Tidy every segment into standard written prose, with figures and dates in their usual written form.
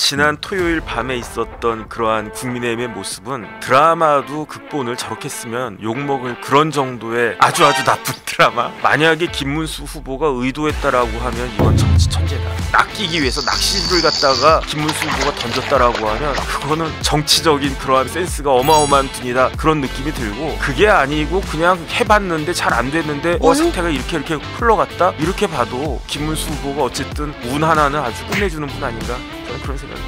지난 토요일 밤에 있었던 그러한 국민의힘의 모습은 드라마도 극본을 저렇게 쓰면 욕먹을 그런 정도의 아주 나쁜 드라마. 만약에 김문수 후보가 의도했다라고 하면 이건 정치 천재다. 낚이기 위해서 낚시를 갖다가 김문수 후보가 던졌다라고 하면 그거는 정치적인 그러한 센스가 어마어마한 분이다, 그런 느낌이 들고, 그게 아니고 그냥 해봤는데 잘 안 됐는데 사태가 이렇게 흘러갔다, 이렇게 봐도 김문수 후보가 어쨌든 운 하나는 아주 끝내주는 분 아닌가, 저는 그런 생각이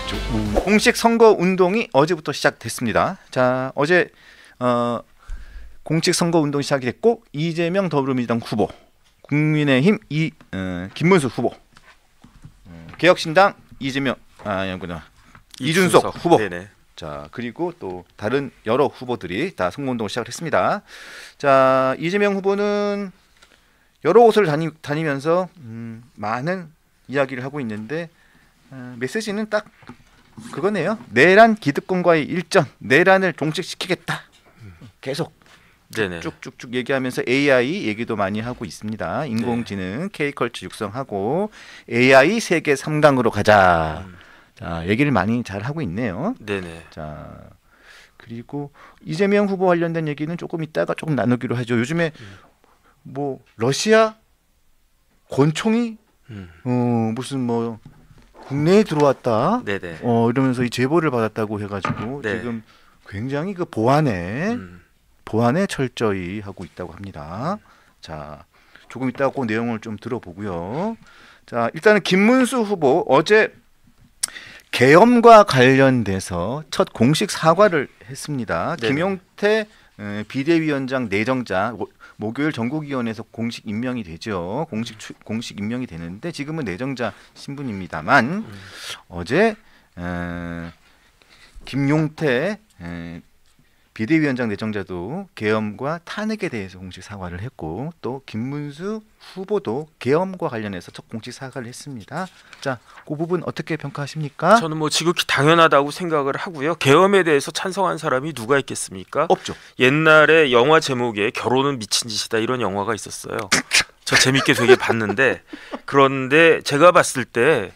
들었습니다. 공식 선거 운동이 어제부터 시작됐습니다. 자, 어제 공식 선거 운동이 시작이 됐고, 이재명 더불어민주당 후보, 국민의힘 김문수 후보, 개혁신당 이준석 후보, 네네. 자, 그리고 또 다른 여러 후보들이 다 선거운동을 시작을 했습니다. 자, 이재명 후보는 여러 곳을 다니면서 많은 이야기를 하고 있는데, 메시지는 딱 그거네요. 내란 기득권과의 일전, 내란을 종식시키겠다. 계속 네네. 쭉쭉쭉 얘기하면서 AI 얘기도 많이 하고 있습니다. 인공지능, K컬처 육성하고 AI 세계 3강으로 가자. 자, 얘기를 많이 잘 하고 있네요. 네네. 자, 그리고 이재명 후보 관련된 얘기는 조금 이따가 조금 나누기로 하죠. 요즘에 뭐 러시아 권총이 무슨 뭐 국내에 들어왔다. 네네. 이러면서 이 제보를 받았다고 해가지고 네. 지금 굉장히 그 보안에 철저히 하고 있다고 합니다. 자, 조금 이따가 그 내용을 좀 들어보고요. 자, 일단은 김문수 후보 어제 계엄과 관련돼서 첫 공식 사과를 했습니다. 네네. 김용태 비대위원장 내정자 목요일 전국위원회에서 공식 임명이 되죠. 공식 임명이 되는데 지금은 내정자 신분입니다만 어제 김용태 비대위원장 내정자도 계엄과 탄핵에 대해서 공식 사과를 했고, 또 김문수 후보도 계엄과 관련해서 첫 공식 사과를 했습니다. 자, 그 부분 어떻게 평가하십니까? 저는 뭐 지극히 당연하다고 생각을 하고요. 계엄에 대해서 찬성한 사람이 누가 있겠습니까? 없죠. 옛날에 영화 제목에 결혼은 미친 짓이다, 이런 영화가 있었어요. 저 재밌게 되게 봤는데, 그런데 제가 봤을 때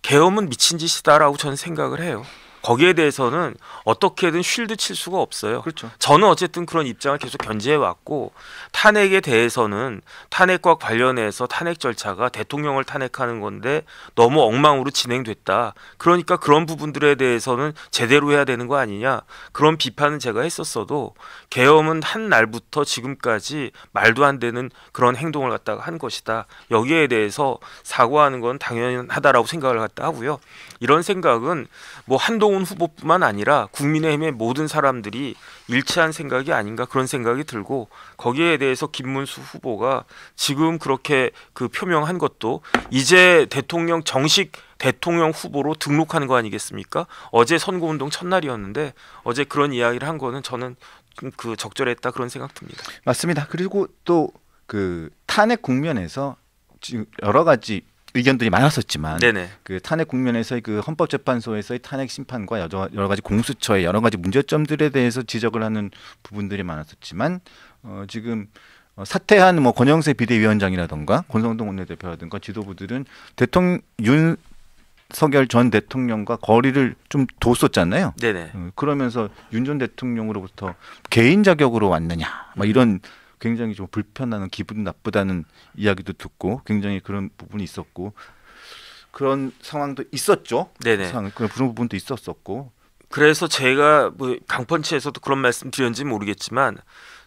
계엄은 미친 짓이다라고 저는 생각을 해요. 거기에 대해서는 어떻게든 쉴드 칠 수가 없어요. 그렇죠. 저는 어쨌든 그런 입장을 계속 견지해 왔고, 탄핵에 대해서는 탄핵과 관련해서 탄핵 절차가 대통령을 탄핵하는 건데 너무 엉망으로 진행됐다. 그러니까 그런 부분들에 대해서는 제대로 해야 되는 거 아니냐, 그런 비판은 제가 했었어도, 계엄은 한 날부터 지금까지 말도 안 되는 그런 행동을 갖다가 한 것이다. 여기에 대해서 사과하는 건 당연하다라고 생각을 갖다 하고요. 이런 생각은 뭐 한동훈 후보뿐만 아니라 국민의힘의 모든 사람들이 일치한 생각이 아닌가, 그런 생각이 들고, 거기에 대해서 김문수 후보가 지금 그렇게 그 표명한 것도 이제 정식 대통령 후보로 등록하는 거 아니겠습니까? 어제 선거운동 첫날이었는데 어제 그런 이야기를 한 거는 저는 그 적절했다, 그런 생각 듭니다. 맞습니다. 그리고 또 그 탄핵 국면에서 지금 여러 가지 의견들이 많았었지만, 네네. 그 탄핵 국면에서의 그 헌법재판소에서의 탄핵 심판과 여러 가지 공수처의 여러 가지 문제점들에 대해서 지적을 하는 부분들이 많았었지만, 지금 사퇴한 뭐 권영세 비대위원장이라던가 권성동 원내대표라든가 지도부들은 윤석열 전 대통령과 거리를 좀 뒀었잖아요. 네네. 그러면서 윤 전 대통령으로부터 개인 자격으로 왔느냐, 막 이런 굉장히 좀 불편한, 기분 나쁘다는 이야기도 듣고 굉장히 그런 부분이 있었고, 그런 상황도 있었죠. 네네. 그런 부분도 있었었고. 그래서 제가 뭐 강펀치에서도 그런 말씀 드렸는지 모르겠지만,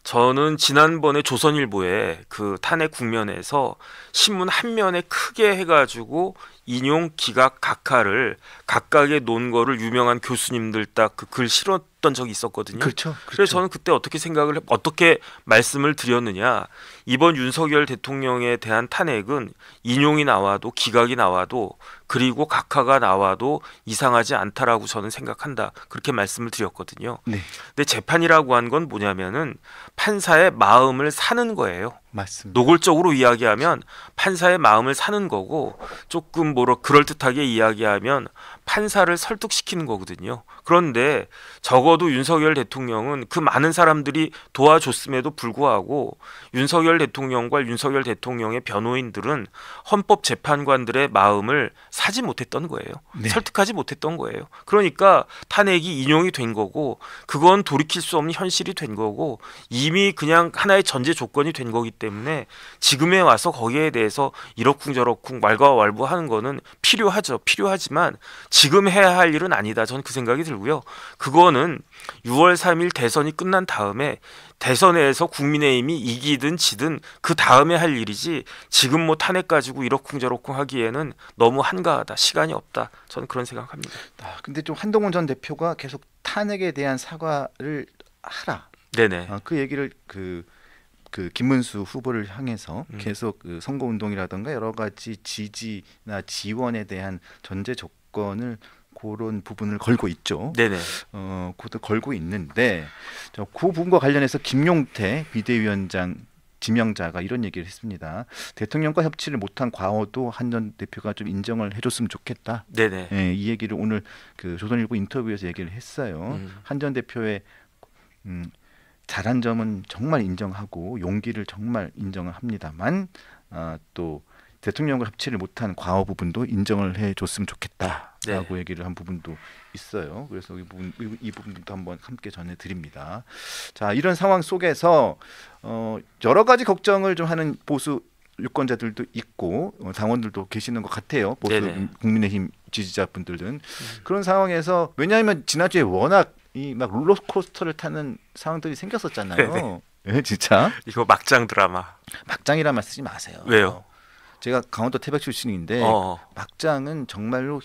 저는 지난번에 조선일보에 그 탄핵 국면에서 신문 한 면에 크게 해가지고 인용 기각 각하를 각각의 논거를 유명한 교수님들 딱 그 글 실었던 적이 있었거든요. 그렇죠. 그래서 저는 그때 어떻게 말씀을 드렸느냐, 이번 윤석열 대통령에 대한 탄핵은 인용이 나와도 기각이 나와도 그리고 각하가 나와도 이상하지 않다라고 저는 생각한다, 그렇게 말씀을 드렸거든요. 네. 근데 재판이라고 한 건 뭐냐면은 판사의 마음을 사는 거예요. 맞습니다. 노골적으로 이야기하면 판사의 마음을 사는 거고 조금 그럴듯하게 이야기하면 판사를 설득시키는 거거든요. 그런데 적어도 윤석열 대통령은 그 많은 사람들이 도와줬음에도 불구하고 윤석열 대통령과 윤석열 대통령의 변호인들은 헌법재판관들의 마음을 사지 못했던 거예요. 네. 설득하지 못했던 거예요. 그러니까 탄핵이 인용이 된 거고 그건 돌이킬 수 없는 현실이 된 거고 이미 그냥 하나의 전제 조건이 된 거기 때문에 지금에 와서 거기에 대해서 이러쿵저러쿵 왈가왈부하는 거는 필요하죠. 필요하지만 지금 해야 할 일은 아니다. 저는 그 생각이 들고요. 그거는 6월 3일 대선이 끝난 다음에 대선에서 국민의힘이 이기든 지든 그 다음에 할 일이지 지금 뭐 탄핵 가지고 이러쿵저러쿵 하기에는 너무 한가하다. 시간이 없다. 저는 그런 생각합니다. 근데 좀 한동훈 전 대표가 계속 탄핵에 대한 사과를 하라. 네네. 그 얘기를 그 김문수 후보를 향해서 계속 그 선거운동이라든가 여러 가지 지지나 지원에 대한 전제 조건을 그런 부분을 걸고 있죠. 네네. 그것도 걸고 있는데 그 부분과 관련해서 김용태 비대위원장 지명자가 이런 얘기를 했습니다. 대통령과 협치를 못한 과오도 한 전 대표가 좀 인정을 해줬으면 좋겠다. 네네. 예, 이 얘기를 오늘 그 조선일보 인터뷰에서 얘기를 했어요. 한 전 대표의 잘한 점은 정말 인정하고 용기를 정말 인정을 합니다만 또 대통령과 협치를 못한 과오 부분도 인정을 해줬으면 좋겠다라고 얘기를 한 부분도 있어요. 그래서 이 부분도 한번 함께 전해드립니다. 자, 이런 상황 속에서 여러 가지 걱정을 좀 하는 보수 유권자들도 있고 당원들도 계시는 것 같아요. 보수 네네. 국민의힘 지지자분들은 그런 상황에서 왜냐하면 지난주에 워낙 이 막 롤러코스터를 타는 상황들이 생겼었잖아요. 네, 진짜 이거 막장 드라마. 막장이란 말 쓰지 마세요. 왜요? 제가 강원도 태백 출신인데 막장은 정말로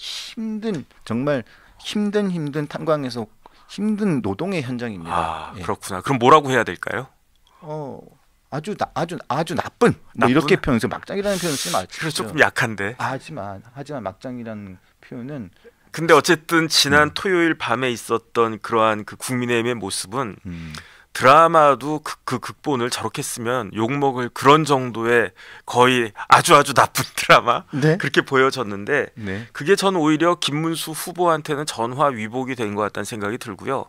정말 힘든 탄광에서 힘든 노동의 현장입니다. 아, 그렇구나. 그럼 뭐라고 해야 될까요? 아주 나쁜 뭐 이렇게 표현해서 막장이라는 표현을 쓰지 마시죠. 그래서 조금 약한데. 하지만 막장이라는 표현은 근데 어쨌든 지난 토요일 밤에 있었던 그러한 그 국민의힘의 모습은 드라마도 그 극본을 저렇게 쓰면 욕먹을 그런 정도의 거의 아주 나쁜 드라마 네? 그렇게 보여졌는데 네. 그게 전 오히려 김문수 후보한테는 전화위복이 된 것 같다는 생각이 들고요.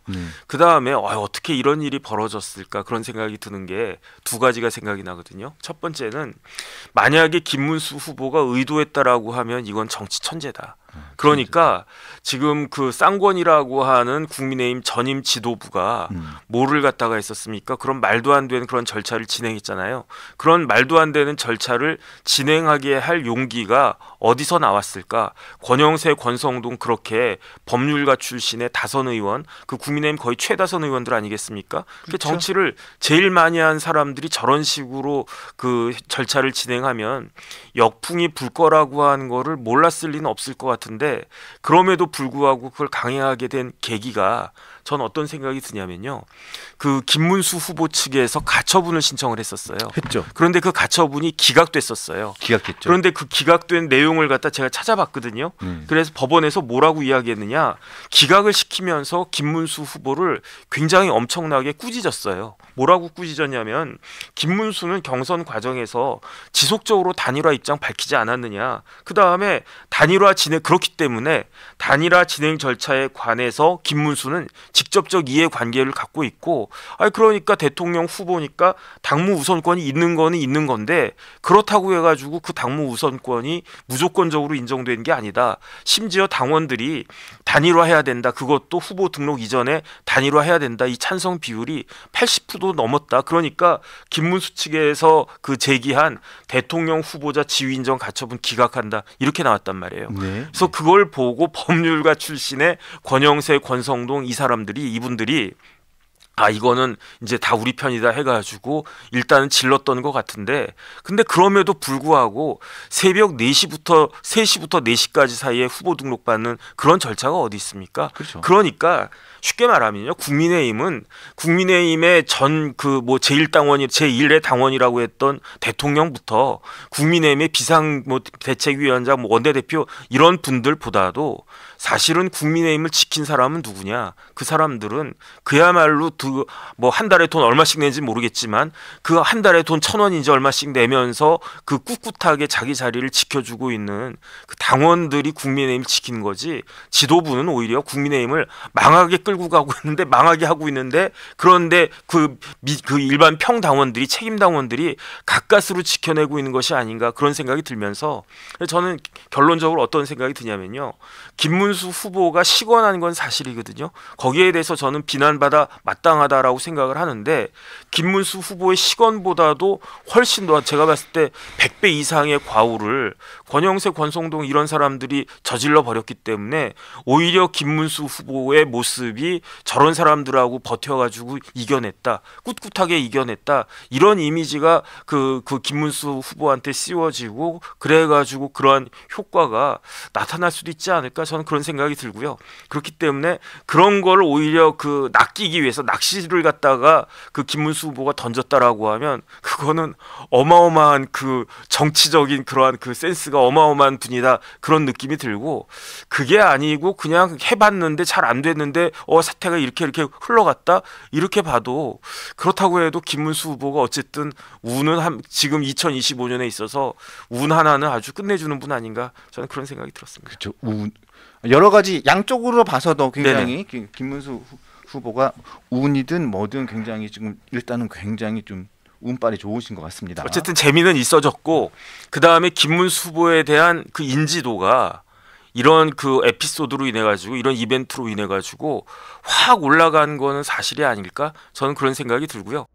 그 다음에 어떻게 이런 일이 벌어졌을까 그런 생각이 드는 게 두 가지가 생각이 나거든요. 첫 번째는 만약에 김문수 후보가 의도했다라고 하면 이건 정치 천재다. 그러니까 지금 그 쌍권이라고 하는 국민의힘 전임 지도부가 뭐를 갖다가 했었습니까? 그런 말도 안 되는 그런 절차를 진행했잖아요. 그런 말도 안 되는 절차를 진행하게 할 용기가 어디서 나왔을까? 권영세, 권성동 그렇게 법률가 출신의 다선 의원, 그 국민의힘 거의 최다선 의원들 아니겠습니까? 그렇죠. 정치를 제일 많이 한 사람들이 저런 식으로 그 절차를 진행하면 역풍이 불 거라고 하는 거를 몰랐을 리는 없을 것 같은데 그럼에도 불구하고 그걸 강행하게 된 계기가 전 어떤 생각이 드냐면요. 그 김문수 후보 측에서 가처분을 신청을 했었어요. 했죠. 그런데 그 가처분이 기각됐었어요. 기각했죠. 그런데 그 기각된 내용을 갖다 제가 찾아봤거든요. 그래서 법원에서 뭐라고 이야기했느냐. 기각을 시키면서 김문수 후보를 굉장히 엄청나게 꾸짖었어요. 뭐라고 꾸짖었냐면 김문수는 경선 과정에서 지속적으로 단일화 입장 밝히지 않았느냐. 그다음에 그렇기 때문에 단일화 진행 절차에 관해서 김문수는 직접적 이해관계를 갖고 있고 그러니까 대통령 후보니까 당무 우선권이 있는 거는 있는 건데 그렇다고 해가지고 그 당무 우선권이 무조건적으로 인정되는 게 아니다. 심지어 당원들이 단일화해야 된다. 그것도 후보 등록 이전에 단일화해야 된다. 이 찬성 비율이 80% 넘었다. 그러니까 김문수 측에서 그 제기한 대통령 후보자 지위 인정 가처분 기각한다. 이렇게 나왔단 말이에요. 네. 그래서 그걸 보고 법률가 출신의 권영세, 권성동 이분들이 이거는 이제 다 우리 편이다 해가지고 일단은 질렀던 것 같은데 근데 그럼에도 불구하고 새벽 4시부터 3시부터 4시까지 사이에 후보 등록받는 그런 절차가 어디 있습니까? 그렇죠. 그러니까 쉽게 말하면요. 국민의힘의 전 제1의 당원이라고 했던 대통령부터 국민의힘의 비상대책위원장 원내대표 이런 분들보다도 사실은 국민의힘을 지킨 사람은 누구냐? 그 사람들은 그야말로 그 뭐 한 달에 돈 얼마씩 내는지 모르겠지만 그 한 달에 돈 1,000원인지 얼마씩 내면서 그 꿋꿋하게 자기 자리를 지켜주고 있는 그 당원들이 국민의힘을 지키는 거지, 지도부는 오히려 국민의힘을 망하게 끌고 가고 있는데, 망하게 하고 있는데, 그런데 그 일반 평당원들이, 책임 당원들이 가까스로 지켜내고 있는 것이 아닌가, 그런 생각이 들면서 저는 결론적으로 어떤 생각이 드냐면요, 김문수 후보가 시건한 건 사실이거든요. 거기에 대해서 저는 비난받아 마땅하다라고 생각을 하는데, 김문수 후보의 시건보다도 훨씬 더 제가 봤을 때 100배 이상의 과오를 권영세, 권성동 이런 사람들이 저질러 버렸기 때문에 오히려 김문수 후보의 모습이 저런 사람들하고 버텨가지고 이겨냈다, 꿋꿋하게 이겨냈다, 이런 이미지가 그 김문수 후보한테 씌워지고, 그래가지고 그러한 효과가 나타날 수도 있지 않을까, 저는 그런 생각이 들고요. 그렇기 때문에 그런 걸 오히려 그 낚이기 위해서 낚시를 갖다가 그 김문수 후보가 던졌다라고 하면 그거는 어마어마한 그 정치적인 그러한 그 센스가 어마어마한 분이다, 그런 느낌이 들고, 그게 아니고 그냥 해봤는데 잘 안 됐는데 사태가 이렇게 흘러갔다, 이렇게 봐도, 그렇다고 해도 김문수 후보가 어쨌든 운은 지금 2025년에 있어서 운 하나는 아주 끝내주는 분 아닌가, 저는 그런 생각이 들었습니다. 그렇죠. 여러 가지 양쪽으로 봐서도 굉장히 김문수 후보가 운이든 뭐든 굉장히 지금 일단은 굉장히 좀 운빨이 좋으신 것 같습니다. 어쨌든 재미는 있어졌고, 그 다음에 김문수 후보에 대한 그 인지도가 이런 그 에피소드로 인해 가지고, 이런 이벤트로 인해 가지고 확 올라간 거는 사실이 아닐까, 저는 그런 생각이 들고요.